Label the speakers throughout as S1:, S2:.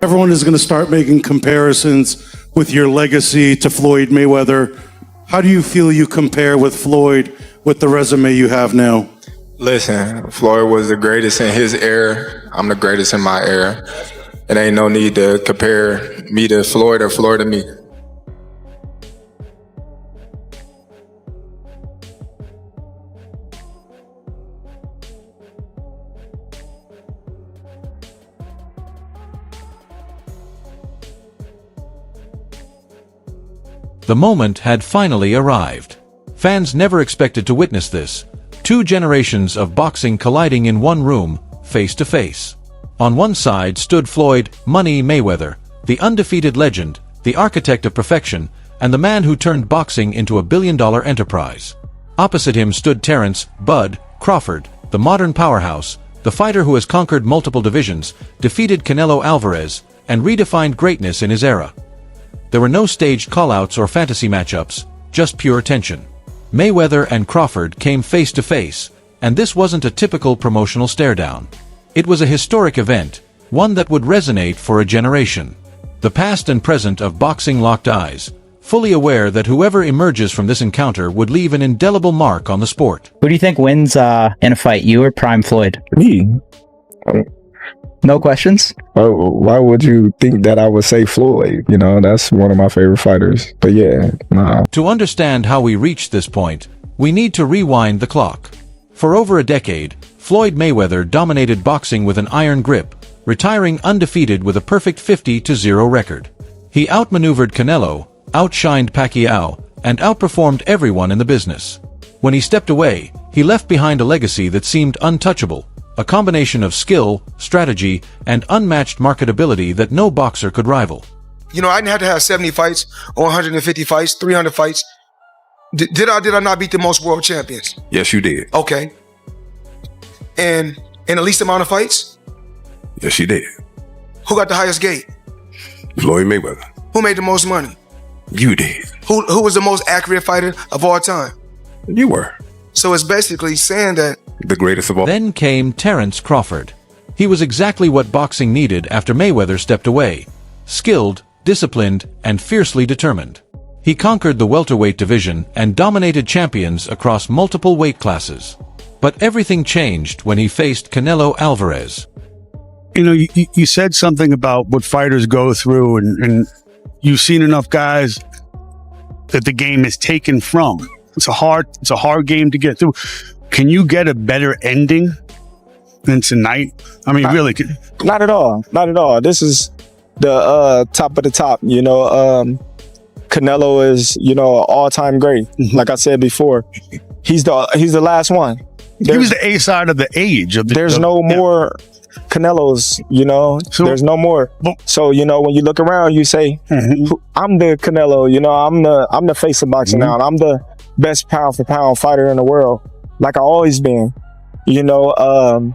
S1: Everyone is going to start making comparisons with your legacy to Floyd Mayweather. How do you feel you compare with Floyd with the resume you have now?
S2: Listen, Floyd was the greatest in his era. I'm the greatest in my era. It ain't no need to compare me to Floyd or Floyd to me.
S3: The moment had finally arrived. Fans never expected to witness this. Two generations of boxing colliding in one room, face to face. On one side stood Floyd "Money" Mayweather, the undefeated legend, the architect of perfection, and the man who turned boxing into a billion-dollar enterprise. Opposite him stood Terence "Bud" Crawford, the modern powerhouse, the fighter who has conquered multiple divisions, defeated Canelo Alvarez, and redefined greatness in his era. There were no staged callouts or fantasy matchups, just pure tension. Mayweather and Crawford came face to face, and this wasn't a typical promotional stare-down. It was a historic event, one that would resonate for a generation. The past and present of boxing locked eyes, fully aware that whoever emerges from this encounter would leave an indelible mark on the sport.
S4: Who do you think wins in a fight, you or Prime Floyd?
S5: Me.
S4: No questions?
S5: Why would you think that I would say Floyd? You know, that's one of my favorite fighters. But yeah, nah.
S3: To understand how we reached this point, we need to rewind the clock. For over a decade, Floyd Mayweather dominated boxing with an iron grip, retiring undefeated with a perfect 50-0 record. He outmaneuvered Canelo, outshined Pacquiao, and outperformed everyone in the business. When he stepped away, he left behind a legacy that seemed untouchable, a combination of skill, strategy, and unmatched marketability that no boxer could rival.
S6: You know, I didn't have to have 70 fights or 150 fights, 300 fights. Did I not beat the most world champions?
S7: Yes, you did.
S6: Okay. And in the least amount of fights?
S7: Yes, you did.
S6: Who got the highest gate?
S7: Floyd Mayweather.
S6: Who made the most money?
S7: You did.
S6: Who was the most accurate fighter of all time?
S7: You were.
S6: So it's basically saying that
S7: the greatest of all.
S3: Then came Terence Crawford. He was exactly what boxing needed after Mayweather stepped away. Skilled, disciplined, and fiercely determined. He conquered the welterweight division and dominated champions across multiple weight classes. But everything changed when he faced Canelo Alvarez.
S1: You know, you said something about what fighters go through, and you've seen enough guys that the game is taken from. It's a hard game to get through. Can you get a better ending than tonight? I mean, really?
S5: Not at all. Not at all. This is the top of the top. You know, Canelo is, you know, an all-time great. Like I said before, he's the last one.
S1: He was the A side of the age.
S5: There's no more Canelos, you know. So, there's no more. So, you know, when you look around, you say, I'm the Canelo. You know, I'm the face of boxing now. And I'm the best pound for pound fighter in the world, like I always been. You know,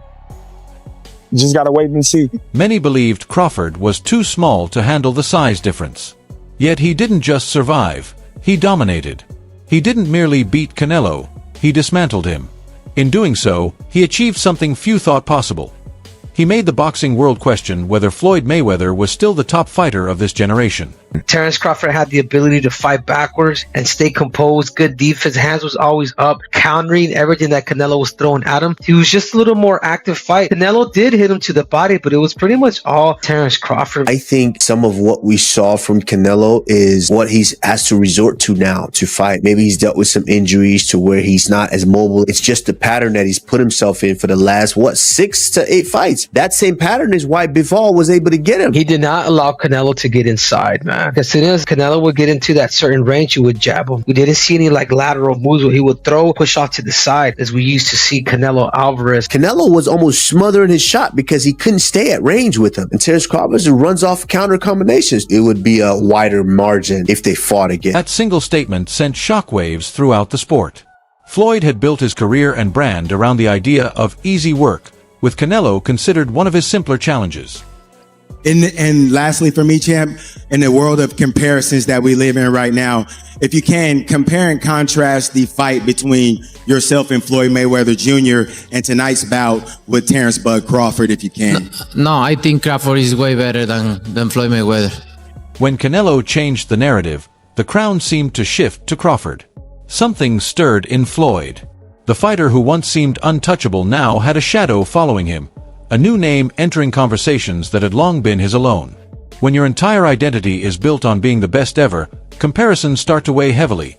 S5: just gotta wait and see.
S3: Many believed Crawford was too small to handle the size difference. Yet he didn't just survive, he dominated. He didn't merely beat Canelo, he dismantled him. In doing so, he achieved something few thought possible. He made the boxing world question whether Floyd Mayweather was still the top fighter of this generation.
S8: Terence Crawford had the ability to fight backwards and stay composed, good defense, hands was always up, countering everything that Canelo was throwing at him. He was just a little more active fight. Canelo did hit him to the body, but it was pretty much all Terence Crawford.
S9: I think some of what we saw from Canelo is what he's has to resort to now to fight. Maybe he's dealt with some injuries to where he's not as mobile. It's just the pattern that he's put himself in for the last, 6 to 8 fights. That same pattern is why Bivol was able to get him.
S8: He did not allow Canelo to get inside, man. Because as soon as Canelo would get into that certain range, you would jab him. We didn't see any like lateral moves where he would throw, push off to the side, as we used to see Canelo Alvarez.
S9: Canelo was almost smothering his shot because he couldn't stay at range with him. And Terence Crawford runs off counter combinations. It would be a wider margin if they fought again.
S3: That single statement sent shockwaves throughout the sport. Floyd had built his career and brand around the idea of easy work, with Canelo considered one of his simpler challenges.
S10: And lastly, for me, champ, in the world of comparisons that we live in right now, if you can compare and contrast the fight between yourself and Floyd Mayweather Jr. and tonight's bout with Terence "Bud" Crawford, if you can.
S11: No, I think Crawford is way better than Floyd Mayweather.
S3: When Canelo changed the narrative, the crown seemed to shift to Crawford. Something stirred in Floyd. The fighter who once seemed untouchable now had a shadow following him, a new name entering conversations that had long been his alone. When your entire identity is built on being the best ever, comparisons start to weigh heavily.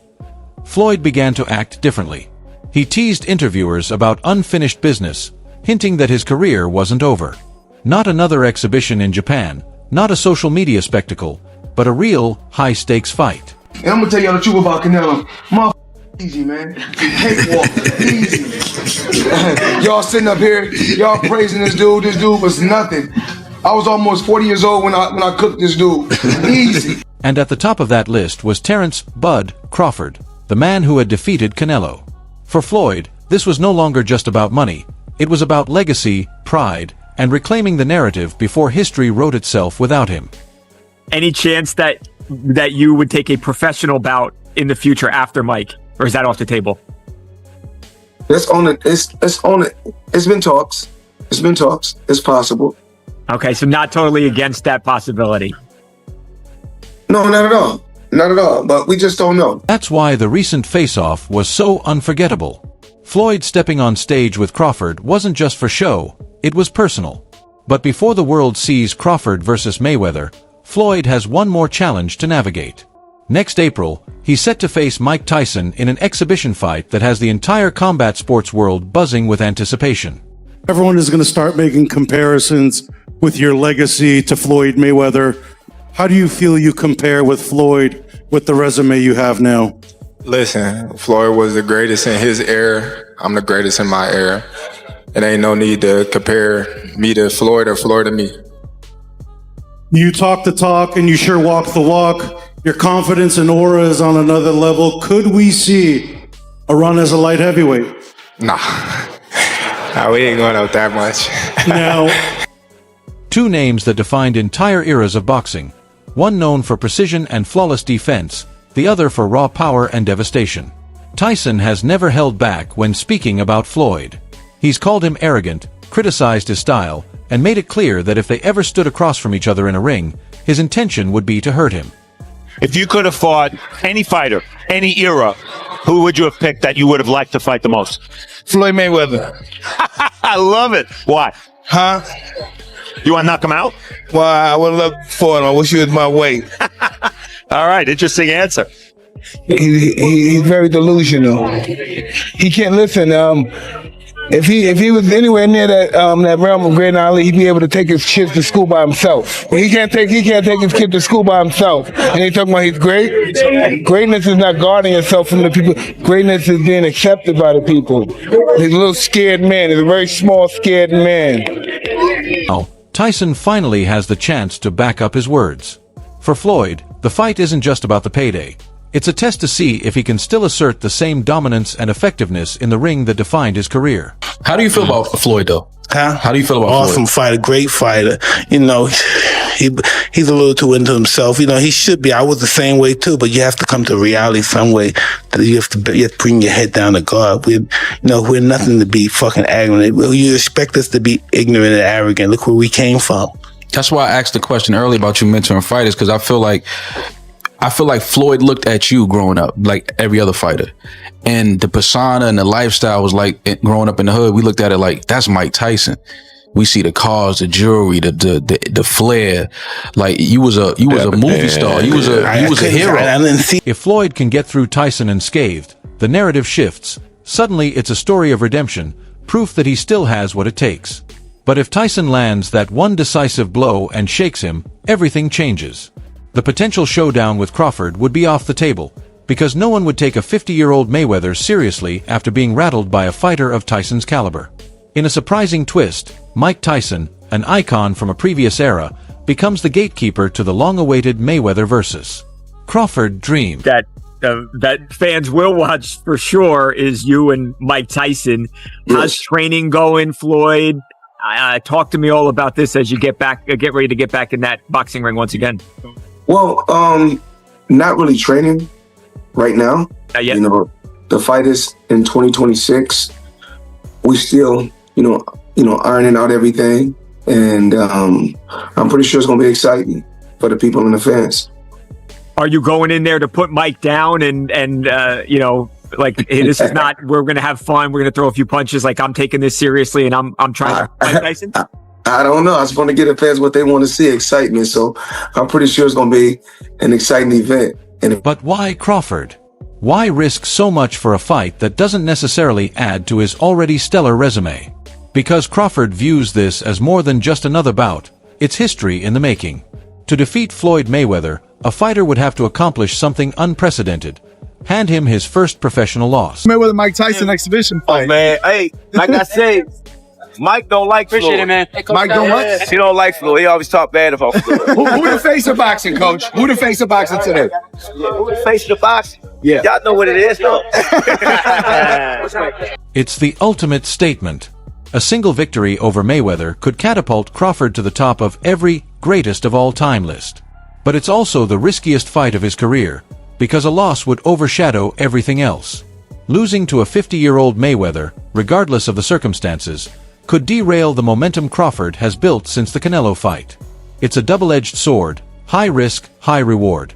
S3: Floyd began to act differently. He teased interviewers about unfinished business, hinting that his career wasn't over. Not another exhibition in Japan, not a social media spectacle, but a real, high-stakes fight.
S6: And I'm gonna tell y'all the truth about Canelo. Easy, man. Cakewalk, easy. Y'all sitting up here, y'all praising this dude. This dude was nothing. I was almost 40 years old when I cooked this dude. Easy.
S3: And at the top of that list was Terence "Bud" Crawford, the man who had defeated Canelo. For Floyd, this was no longer just about money. It was about legacy, pride, and reclaiming the narrative before history wrote itself without him.
S12: Any chance that you would take a professional bout in the future after Mike? Or is that off the table?
S6: Let's own it. Let's own it. It's been talks. It's been talks. It's possible.
S12: Okay, so not totally against that possibility.
S6: No, not at all. Not at all. But we just don't know.
S3: That's why the recent face-off was so unforgettable. Floyd stepping on stage with Crawford wasn't just for show, it was personal. But before the world sees Crawford versus Mayweather, Floyd has one more challenge to navigate. Next April, he's set to face Mike Tyson in an exhibition fight that has the entire combat sports world buzzing with anticipation.
S1: Everyone is going to start making comparisons with your legacy to Floyd Mayweather. How do you feel you compare with Floyd with the resume you have now?
S2: Listen, Floyd was the greatest in his era. I'm the greatest in my era. It ain't no need to compare me to Floyd or Floyd to me.
S1: You talk the talk and you sure walk the walk. Your confidence and aura is on another level. Could we see a run as a light heavyweight?
S2: Nah, we ain't going out that much.
S1: Now,
S3: two names that defined entire eras of boxing. One known for precision and flawless defense, the other for raw power and devastation. Tyson has never held back when speaking about Floyd. He's called him arrogant, criticized his style, and made it clear that if they ever stood across from each other in a ring, his intention would be to hurt him.
S13: If you could have fought any fighter, any era, who would you have picked that you would have liked to fight the most?
S14: Floyd Mayweather.
S13: I love it. Why?
S14: Huh?
S13: You want to knock him out?
S14: Well, I would love for him. I wish he was my weight.
S13: All right, interesting answer.
S14: He's very delusional. He can't listen. If he was anywhere near that realm of great knowledge, he'd be able to take his kids to school by himself. He can't take his kid to school by himself. And they talking about he's great. Greatness is not guarding yourself from the people. Greatness is being accepted by the people. He's a little scared man. He's a very small, scared man.
S3: Now, Tyson finally has the chance to back up his words. For Floyd, the fight isn't just about the payday. It's a test to see if he can still assert the same dominance and effectiveness in the ring that defined his career.
S15: How do you feel about Floyd, though?
S14: Huh?
S15: How do you feel about
S14: Awesome
S15: Floyd?
S14: fighter, great fighter. You know, he's a little too into himself. You know, he should be. I was the same way too, but you have to come to reality some way. You have to bring your head down to God. We're nothing to be fucking arrogant. You expect us to be ignorant and arrogant. Look where we came from.
S15: That's why I asked the question earlier about you mentoring fighters, because I feel like Floyd looked at you growing up like every other fighter, and the persona and the lifestyle was like growing up in the hood. We looked at it like, that's Mike Tyson. We see the cars, the jewelry, the flair. Like you was a movie star. You was a hero.
S3: If Floyd can get through Tyson unscathed, the narrative shifts. Suddenly, it's a story of redemption, proof that he still has what it takes. But if Tyson lands that one decisive blow and shakes him, everything changes. The potential showdown with Crawford would be off the table, because no one would take a 50-year-old Mayweather seriously after being rattled by a fighter of Tyson's caliber. In a surprising twist, Mike Tyson, an icon from a previous era, becomes the gatekeeper to the long-awaited Mayweather versus Crawford dream.
S12: That fans will watch for sure is you and Mike Tyson. How's training going, Floyd? Talk to me all about this as you get ready to get back in that boxing ring once again.
S6: Well, not really training right now.
S12: Not yet.
S6: You know, the fight is in 2026. We still, ironing out everything, and I'm pretty sure it's going to be exciting for the people and the fans.
S12: Are you going in there to put Mike down and like, hey, this is not, we're going to have fun, we're going to throw a few punches, like I'm taking this seriously and I'm trying to fight Tyson?
S6: I don't know. I just want to give the fans what they want to see, excitement. So I'm pretty sure it's going to be an exciting event.
S3: But why Crawford? Why risk so much for a fight that doesn't necessarily add to his already stellar resume? Because Crawford views this as more than just another bout, it's history in the making. To defeat Floyd Mayweather, a fighter would have to accomplish something unprecedented. Hand him his first professional loss.
S16: Mayweather Mike Tyson exhibition fight.
S13: Oh, man, hey, like I said, Mike don't like Floyd.
S16: Appreciate it, man. Mike don't what?
S13: He don't like Floyd. He always talk bad about Floyd.
S16: Who the face of boxing, coach? Who the face of boxing today?
S13: Who the face of the boxing?
S16: Yeah.
S13: Y'all know what it is, though.
S3: It's the ultimate statement. A single victory over Mayweather could catapult Crawford to the top of every greatest of all time list. But it's also the riskiest fight of his career, because a loss would overshadow everything else. Losing to a 50-year-old Mayweather, regardless of the circumstances, could derail the momentum Crawford has built since the Canelo fight. It's a double-edged sword, high risk, high reward.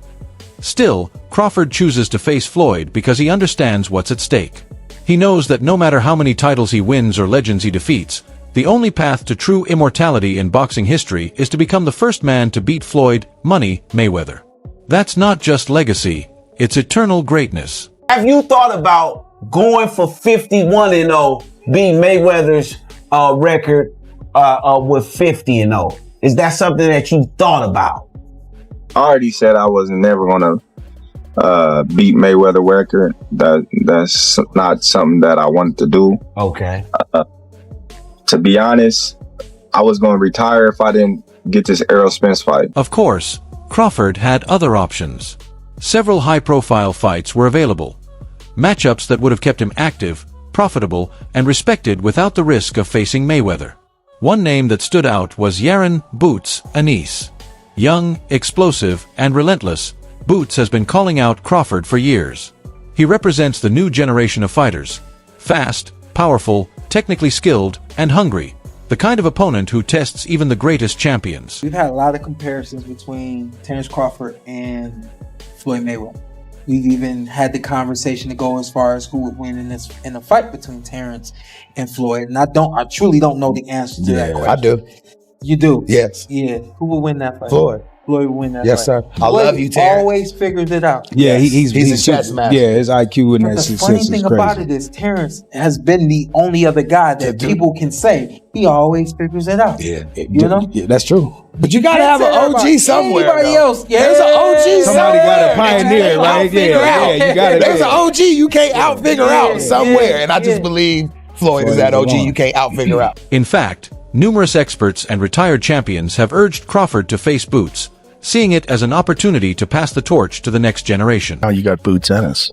S3: Still, Crawford chooses to face Floyd because he understands what's at stake. He knows that no matter how many titles he wins or legends he defeats, the only path to true immortality in boxing history is to become the first man to beat Floyd Money Mayweather. That's not just legacy, it's eternal greatness.
S17: Have you thought about going for 51-0, being Mayweather's record with 50-0? Is that something that you thought about?
S2: I already said I was never gonna beat Mayweather record. That's not something that I wanted to do.
S17: Okay.
S2: To be honest, I was gonna retire if I didn't get this Errol Spence fight.
S3: Of course, Crawford had other options. Several high-profile fights were available. Matchups that would have kept him active, profitable, and respected without the risk of facing Mayweather. One name that stood out was Yaron "Boots" Anise. Young, explosive, and relentless, Boots has been calling out Crawford for years. He represents the new generation of fighters. Fast, powerful, technically skilled, and hungry. The kind of opponent who tests even the greatest champions.
S18: We've had a lot of comparisons between Terence Crawford and Floyd Mayweather. We've even had the conversation to go as far as who would win in a fight between Terence and Floyd. And I truly don't know the answer to that question.
S16: I do.
S18: You do?
S16: Yes.
S18: Yeah. Who would win that fight?
S16: Floyd.
S18: Floyd would win that
S16: Yes,
S18: fight.
S16: sir. I love you, Terence.
S18: Always figures it out.
S16: Yeah, he's a chess master. Yeah, his IQ and
S18: But
S16: that
S18: the
S16: success
S18: funny
S16: is
S18: thing
S16: crazy.
S18: about it is Terence has been the only other guy that people can say he always figures it out.
S16: Yeah,
S18: You know?
S16: Yeah, that's true. But you gotta have an OG somewhere.
S18: Anybody
S16: though.
S18: else? Yeah.
S16: There's an OG
S18: Somebody
S16: somewhere.
S18: gotta pioneer it, right?
S16: Yeah, you gotta. There's an OG you can't out figure out
S18: Yeah,
S16: somewhere, and I just
S18: yeah.
S16: believe Floyd is that OG you can't out figure out.
S3: In fact, numerous experts and retired champions have urged Crawford to face Boots, seeing it as an opportunity to pass the torch to the next generation.
S19: Now you got Boots Ennis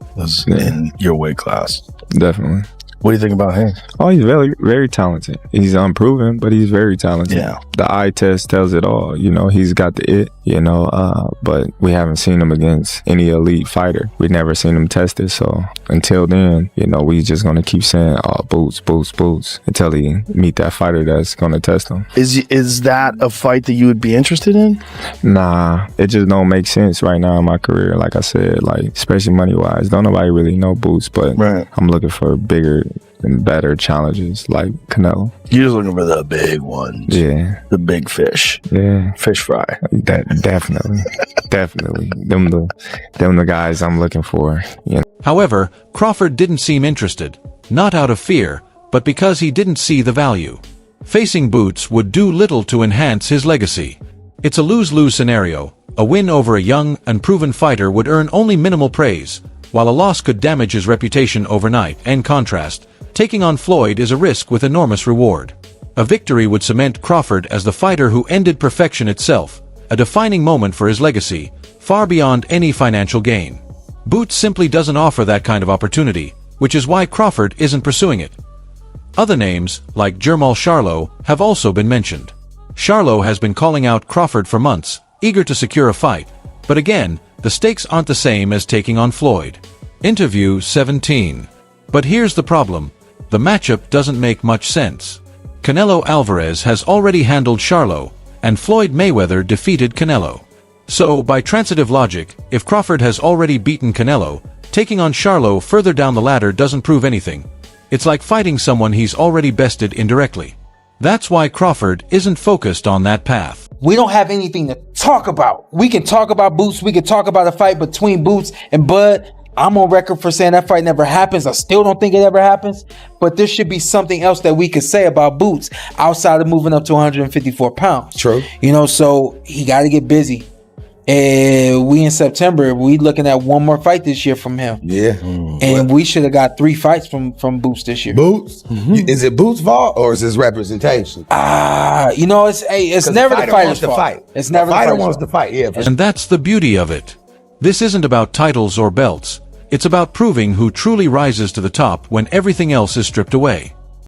S19: in your weight class.
S2: Definitely.
S19: What do you think about him?
S2: Oh, he's very, very talented. He's unproven, but he's very talented.
S19: Yeah.
S2: The eye test tells it all. He's got the it, but we haven't seen him against any elite fighter. We've never seen him tested. So until then, we just going to keep saying, oh, Boots, Boots, Boots, until he meet that fighter that's going to test him.
S19: Is that a fight that you would be interested in?
S2: Nah, it just don't make sense right now in my career. Like I said, especially money-wise, don't nobody really know Boots, but I'm looking for bigger and better challenges like Canelo.
S19: You're just looking for the big ones.
S2: Yeah.
S19: The big fish.
S2: Yeah.
S19: Fish fry.
S2: That definitely. Definitely. Them the guys I'm looking for.
S3: However, Crawford didn't seem interested, not out of fear, but because he didn't see the value. Facing Boots would do little to enhance his legacy. It's a lose-lose scenario. A win over a young, unproven fighter would earn only minimal praise, while a loss could damage his reputation overnight. In contrast, taking on Floyd is a risk with enormous reward. A victory would cement Crawford as the fighter who ended perfection itself, a defining moment for his legacy, far beyond any financial gain. Boots simply doesn't offer that kind of opportunity, which is why Crawford isn't pursuing it. Other names, like Jermall Charlo, have also been mentioned. Charlo has been calling out Crawford for months, eager to secure a fight. But again, the stakes aren't the same as taking on Floyd. Interview 17. But here's the problem. The matchup doesn't make much sense. Canelo Alvarez has already handled Charlo, and Floyd Mayweather defeated Canelo. So, by transitive logic, if Crawford has already beaten Canelo, taking on Charlo further down the ladder doesn't prove anything. It's like fighting someone he's already bested indirectly. That's why Crawford isn't focused on that path.
S18: We don't have anything to talk about. We can talk about Boots. We can talk about a fight between Boots and Bud. I'm on record for saying that fight never happens. I still don't think it ever happens. But there should be something else that we could say about Boots outside of moving up to 154 pounds.
S16: True.
S18: You know, so he got to get busy. And we in September, we looking at one more fight this year from him.
S16: Yeah.
S18: And we should have got 3 fights from Boots this year.
S16: Boots? Is it Boots' fault or is his representation?
S18: You know, it's never the fighter's fault. It's never the
S16: fighter
S18: fighter's
S16: wants
S18: fault.
S16: to fight. Yeah.
S3: And that's the beauty of it. This isn't about titles or belts. It's about proving who truly rises to the top when everything else is stripped away.